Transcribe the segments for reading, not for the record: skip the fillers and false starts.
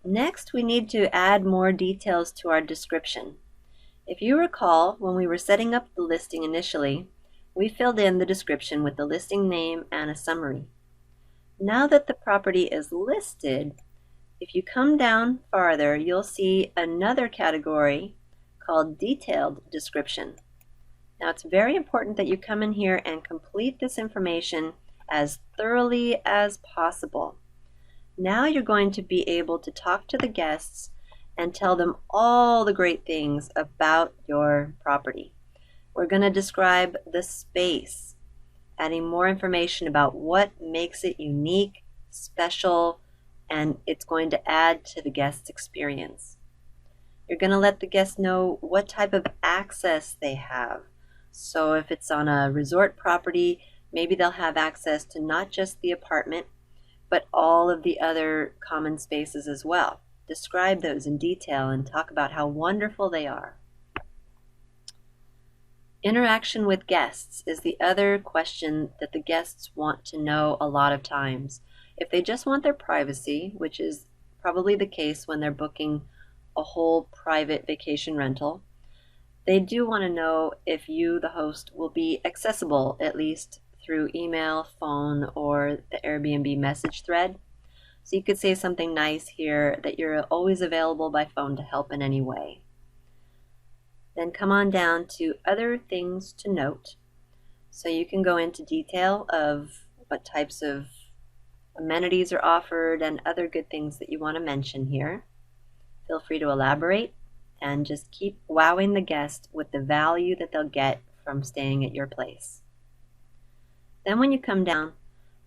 Next, we need to add more details to our description. If you recall, when we were setting up the listing initially, we filled in the description with the listing name and a summary. Now that the property is listed, if you come down farther, you'll see another category called Detailed Description. Now, it's very important that you come in here and complete this information as thoroughly as possible. Now you're going to be able to talk to the guests and tell them all the great things about your property. We're going to describe the space, adding more information about what makes it unique, special, and it's going to add to the guest's experience. You're going to let the guests know what type of access they have. So if it's on a resort property, maybe they'll have access to not just the apartment, but all of the other common spaces as well. Describe those in detail and talk about how wonderful they are. Interaction with guests is the other question that the guests want to know a lot of times. If they just want their privacy, which is probably the case when they're booking a whole private vacation rental, they do want to know if you, the host, will be accessible, at least through email, phone, or the Airbnb message thread. So you could say something nice here that you're always available by phone to help in any way. Then come on down to other things to note. So you can go into detail of what types of amenities are offered and other good things that you want to mention here. Feel free to elaborate and just keep wowing the guest with the value that they'll get from staying at your place. Then when you come down,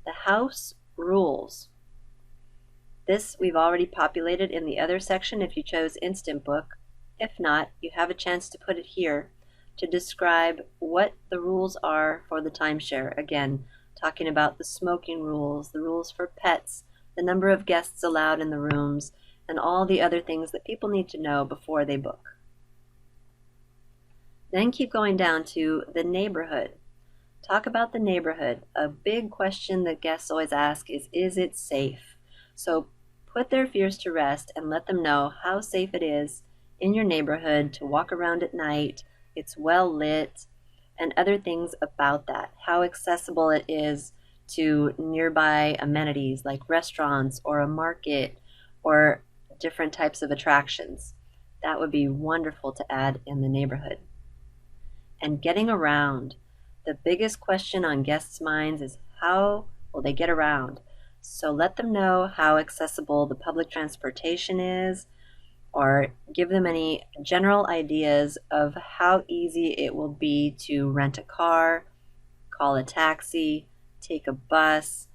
the house rules. This we've already populated in the other section if you chose Instant Book. If not, you have a chance to put it here to describe what the rules are for the timeshare. Again, talking about the smoking rules, the rules for pets, the number of guests allowed in the rooms, and all the other things that people need to know before they book. Then keep going down to the neighborhood. Talk about the neighborhood. A big question that guests always ask is it safe? So put their fears to rest and let them know how safe it is in your neighborhood to walk around at night. It's well lit, and other things about that. How accessible it is to nearby amenities like restaurants or a market or different types of attractions. That would be wonderful to add in the neighborhood. And getting around. The biggest question on guests' minds is how will they get around? So let them know how accessible the public transportation is, or give them any general ideas of how easy it will be to rent a car, call a taxi, take a bus,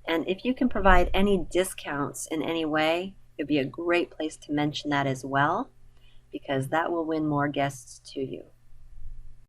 and if you can provide any discounts in any way, it'd be a great place to mention that as well, because that will win more guests to you.